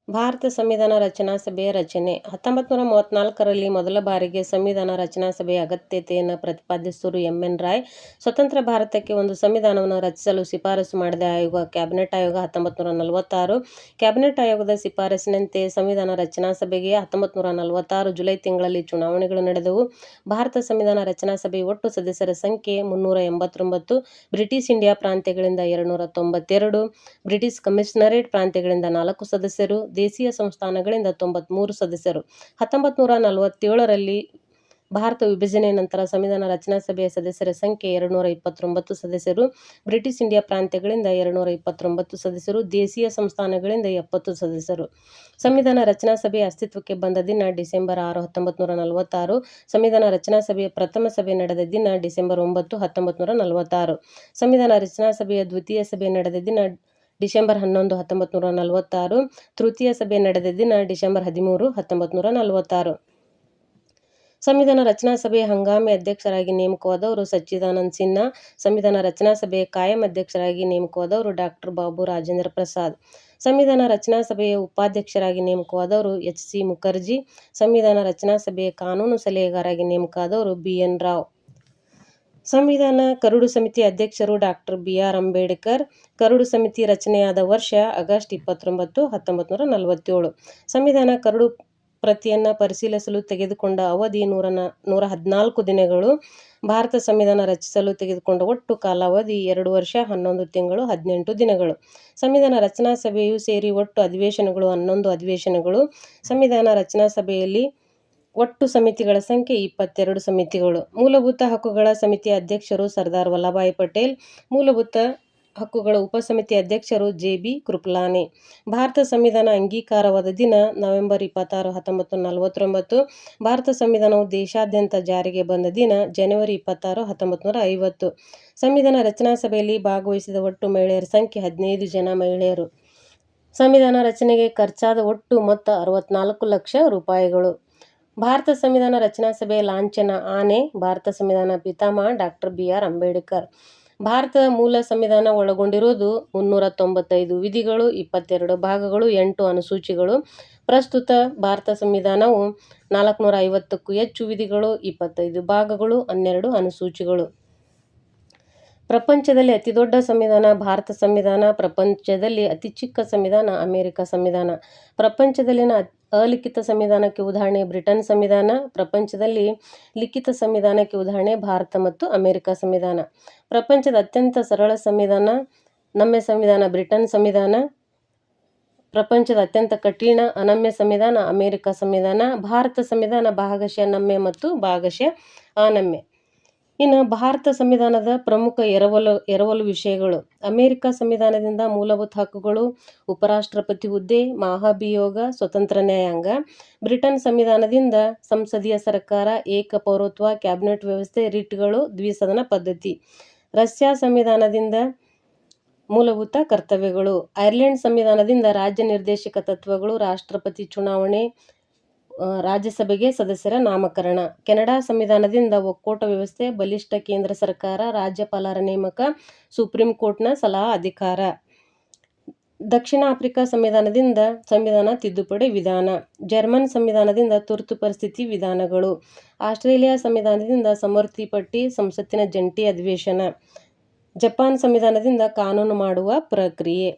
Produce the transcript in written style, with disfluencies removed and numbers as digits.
ಭಾರತ ಸಂವಿಧಾನ ರಚನಾ ಸಭೆಯ ರಚನೆ 1934ರಲ್ಲಿ ಮೊದಲ ಬಾರಿಗೆ ಸಂವಿಧಾನ ರಚನಾ ಸಭೆಯ ಅಗತ್ಯತೆಯನ್ನು ಪ್ರತಿಪಾದಿಸಿದರು ಎಂ.ಎನ್. ರಾಯ್. ಸ್ವತಂತ್ರ ಭಾರತಕ್ಕೆ ಒಂದು ಸಂವಿಧಾನವನ್ನು ರಚಿಸಲು ಶಿಫಾರಸು ಮಾಡಿದ ಆಯೋಗ ಕ್ಯಾಬಿನೆಟ್ ಆಯೋಗ 1946. ಕ್ಯಾಬಿನೆಟ್ ಆಯೋಗದ ಶಿಫಾರಸಿನಂತೆ ಸಂವಿಧಾನ ರಚನಾ ಸಭೆಗೆ 1946 ಜುಲೈ ತಿಂಗಳಲ್ಲಿ ಚುನಾವಣೆಗಳು ನಡೆದವು. ಭಾರತ ಸಂವಿಧಾನ ರಚನಾ ಸಭೆಯ ಒಟ್ಟು ಸದಸ್ಯರ ಸಂಖ್ಯೆ 389. ಬ್ರಿಟಿಷ್ ಇಂಡಿಯಾ ಪ್ರಾಂತ್ಯಗಳಿಂದ 292, ಬ್ರಿಟಿಷ್ ಕಮಿಷನರೇಟ್ ಪ್ರಾಂತ್ಯಗಳಿಂದ 4 ಸದಸ್ಯರು, ದೇಶೀಯ ಸಂಸ್ಥಾನಗಳಿಂದ 93 ಸದಸ್ಯರು. 1947ರಲ್ಲಿ ಭಾರತ ವಿಭಜನೆಯ ನಂತರ ಸಂವಿಧಾನ ರಚನಾ ಸಭೆಯ ಸದಸ್ಯರ ಸಂಖ್ಯೆ 229 ಸದಸ್ಯರು, ಬ್ರಿಟಿಷ್ ಇಂಡಿಯಾ ಪ್ರಾಂತ್ಯಗಳಿಂದ 229 ಸದಸ್ಯರು, ದೇಶೀಯ ಸಂಸ್ಥಾನಗಳಿಂದ 70 ಸದಸ್ಯರು. ಸಂವಿಧಾನ ರಚನಾ ಸಭೆಯ ಅಸ್ತಿತ್ವಕ್ಕೆ ಬಂದ ದಿನ ಡಿಸೆಂಬರ್ 6, 1946. ಸಂವಿಧಾನ ರಚನಾ ಸಭೆಯ ಪ್ರಥಮ ಸಭೆ ನಡೆದ ದಿನ ಡಿಸೆಂಬರ್ 9, 1946. ಸಂವಿಧಾನ ರಚನಾ ಸಭೆಯ ದ್ವಿತೀಯ ಸಭೆ ನಡೆದ ದಿನ ಡಿಸೆಂಬರ್ 11, 1946. ತೃತೀಯ ಸಭೆ ನಡೆದ ದಿನ ಡಿಸೆಂಬರ್ 13, 1946. ಸಂವಿಧಾನ ರಚನಾ ಸಭೆಯ ಹಂಗಾಮಿ ಅಧ್ಯಕ್ಷರಾಗಿ ನೇಮಕವಾದವರು ಸಚ್ಚಿದಾನಂದ ಸಿನ್ಹಾ. ಸಂವಿಧಾನ ರಚನಾ ಸಭೆಯ ಕಾಯಂ ಅಧ್ಯಕ್ಷರಾಗಿ ನೇಮಕವಾದವರು ಡಾಕ್ಟರ್ ಬಾಬು ರಾಜೇಂದ್ರ ಪ್ರಸಾದ್. ಸಂವಿಧಾನ ರಚನಾ ಸಭೆಯ ಉಪಾಧ್ಯಕ್ಷರಾಗಿ ನೇಮಕವಾದವರು ಎಚ್.ಸಿ. ಮುಖರ್ಜಿ. ಸಂವಿಧಾನ ರಚನಾ ಸಭೆಯ ಕಾನೂನು ಸಲಹೆಗಾರರಾಗಿ ನೇಮಕವಾದವರು ಬಿ.ಎನ್. ರಾವ್. ಸಂವಿಧಾನ ಕರಡು ಸಮಿತಿ ಅಧ್ಯಕ್ಷರು ಡಾಕ್ಟರ್ ಬಿ.ಆರ್. ಅಂಬೇಡ್ಕರ್. ಕರಡು ಸಮಿತಿ ರಚನೆಯಾದ ವರ್ಷ ಆಗಸ್ಟ್ 29, 1947. ಸಂವಿಧಾನ ಕರಡು ಪ್ರತಿಯನ್ನು ಪರಿಶೀಲಿಸಲು ತೆಗೆದುಕೊಂಡ ಅವಧಿ 114 ದಿನಗಳು. ಭಾರತ ಸಂವಿಧಾನ ರಚಿಸಲು ತೆಗೆದುಕೊಂಡ ಒಟ್ಟು ಕಾಲಾವಧಿ 2 ವರ್ಷ 11 ತಿಂಗಳು 18 ದಿನಗಳು. ಸಂವಿಧಾನ ರಚನಾ ಸಭೆಯು ಸೇರಿ ಒಟ್ಟು ಅಧಿವೇಶನಗಳು 11 ಅಧಿವೇಶನಗಳು. ಸಂವಿಧಾನ ರಚನಾ ಸಭೆಯಲ್ಲಿ ಒಟ್ಟು ಸಮಿತಿಗಳ ಸಂಖ್ಯೆ 22 ಸಮಿತಿಗಳು. ಮೂಲಭೂತ ಹಕ್ಕುಗಳ ಸಮಿತಿಯ ಅಧ್ಯಕ್ಷರು ಸರ್ದಾರ್ ವಲ್ಲಭಾಯ್ ಪಟೇಲ್. ಮೂಲಭೂತ ಹಕ್ಕುಗಳ ಉಪಸಮಿತಿ ಅಧ್ಯಕ್ಷರು ಜೆ.ಬಿ. ಕೃಪಲಾನಿ. ಭಾರತ ಸಂವಿಧಾನ ಅಂಗೀಕಾರವಾದ ದಿನ ನವೆಂಬರ್ 26, 1949. ಭಾರತ ಸಂವಿಧಾನವು ದೇಶಾದ್ಯಂತ ಜಾರಿಗೆ ಬಂದ ದಿನ ಜನವರಿ 26, 1950. ಸಂವಿಧಾನ ರಚನಾ ಸಭೆಯಲ್ಲಿ ಭಾಗವಹಿಸಿದ ಒಟ್ಟು ಮಹಿಳೆಯರ ಸಂಖ್ಯೆ 15 ಜನ ಮಹಿಳೆಯರು. ಸಂವಿಧಾನ ರಚನೆಗೆ ಖರ್ಚಾದ ಒಟ್ಟು ಮೊತ್ತ 64 ಲಕ್ಷ ರೂಪಾಯಿಗಳು. ಭಾರತ ಸಂವಿಧಾನ ರಚನಾ ಸಭೆಯ ಲಾಂಛನ ಆನೆ. ಭಾರತ ಸಂವಿಧಾನ ಪಿತಾಮಹ ಡಾಕ್ಟರ್ ಬಿ.ಆರ್. ಅಂಬೇಡ್ಕರ್. ಭಾರತದ ಮೂಲ ಸಂವಿಧಾನ ಒಳಗೊಂಡಿರುವುದು 395 ವಿಧಿಗಳು, 22 ಭಾಗಗಳು, 8 ಅನುಸೂಚಿಗಳು. ಪ್ರಸ್ತುತ ಭಾರತ ಸಂವಿಧಾನವು 450ಕ್ಕೂ ಹೆಚ್ಚು ವಿಧಿಗಳು, 25 ಭಾಗಗಳು, 12 ಅನುಸೂಚಿಗಳು. ಪ್ರಪಂಚದಲ್ಲಿ ಅತಿದೊಡ್ಡ ಸಂವಿಧಾನ ಭಾರತ ಸಂವಿಧಾನ. ಪ್ರಪಂಚದಲ್ಲಿ ಅತಿ ಚಿಕ್ಕ ಸಂವಿಧಾನ ಅಮೆರಿಕ ಸಂವಿಧಾನ. ಪ್ರಪಂಚದಲ್ಲಿನ ಅಲಿಖಿತ ಸಂವಿಧಾನಕ್ಕೆ ಉದಾಹರಣೆ ಬ್ರಿಟನ್ ಸಂವಿಧಾನ. ಪ್ರಪಂಚದಲ್ಲಿ ಲಿಖಿತ ಸಂವಿಧಾನಕ್ಕೆ ಉದಾಹರಣೆ ಭಾರತ ಮತ್ತು ಅಮೆರಿಕ ಸಂವಿಧಾನ. ಪ್ರಪಂಚದ ಅತ್ಯಂತ ಸರಳ ಸಂವಿಧಾನ ನಮ್ಯ ಸಂವಿಧಾನ ಬ್ರಿಟನ್ ಸಂವಿಧಾನ. ಪ್ರಪಂಚದ ಅತ್ಯಂತ ಕಠಿಣ ಅನಮ್ಯ ಸಂವಿಧಾನ ಅಮೆರಿಕ ಸಂವಿಧಾನ. ಭಾರತ ಸಂವಿಧಾನ ಭಾಗಶಃ ನಮ್ಯ ಮತ್ತು ಭಾಗಶಃ ಅನಮ್ಯ. ಇನ್ನು ಭಾರತ ಸಂವಿಧಾನದ ಪ್ರಮುಖ ಎರವಲು ವಿಷಯಗಳು. ಅಮೆರಿಕ ಸಂವಿಧಾನದಿಂದ ಮೂಲಭೂತ ಹಕ್ಕುಗಳು, ಉಪರಾಷ್ಟ್ರಪತಿ ಹುದ್ದೆ, ಮಹಾಭಿಯೋಗ, ಸ್ವತಂತ್ರ ನ್ಯಾಯಾಂಗ. ಬ್ರಿಟನ್ ಸಂವಿಧಾನದಿಂದ ಸಂಸದೀಯ ಸರ್ಕಾರ, ಏಕ ಪೌರತ್ವ, ಕ್ಯಾಬಿನೆಟ್ ವ್ಯವಸ್ಥೆ, ರಿಟ್ಗಳು, ದ್ವಿಸದನ ಪದ್ಧತಿ. ರಷ್ಯಾ ಸಂವಿಧಾನದಿಂದ ಮೂಲಭೂತ ಕರ್ತವ್ಯಗಳು. ಐರ್ಲೆಂಡ್ ಸಂವಿಧಾನದಿಂದ ರಾಜ್ಯ ನಿರ್ದೇಶಕ ತತ್ವಗಳು, ರಾಷ್ಟ್ರಪತಿ ಚುನಾವಣೆ, ರಾಜ್ಯಸಭೆಗೆ ಸದಸ್ಯರ ನಾಮಕರಣ. ಕೆನಡಾ ಸಂವಿಧಾನದಿಂದ ಒಕ್ಕೂಟ ವ್ಯವಸ್ಥೆ, ಬಲಿಷ್ಠ ಕೇಂದ್ರ ಸರ್ಕಾರ, ರಾಜ್ಯಪಾಲರ ನೇಮಕ, ಸುಪ್ರೀಂ ಕೋರ್ಟ್ನ ಸಲಹಾ ಅಧಿಕಾರ. ದಕ್ಷಿಣ ಆಫ್ರಿಕಾ ಸಂವಿಧಾನದಿಂದ ಸಂವಿಧಾನ ತಿದ್ದುಪಡಿ ವಿಧಾನ. ಜರ್ಮನ್ ಸಂವಿಧಾನದಿಂದ ತುರ್ತು ಪರಿಸ್ಥಿತಿ ವಿಧಾನಗಳು. ಆಸ್ಟ್ರೇಲಿಯಾ ಸಂವಿಧಾನದಿಂದ ಸಮವರ್ತಿ ಪಟ್ಟಿ, ಸಂಸತ್ತಿನ ಜಂಟಿ ಅಧಿವೇಶನ. ಜಪಾನ್ ಸಂವಿಧಾನದಿಂದ ಕಾನೂನು ಮಾಡುವ ಪ್ರಕ್ರಿಯೆ.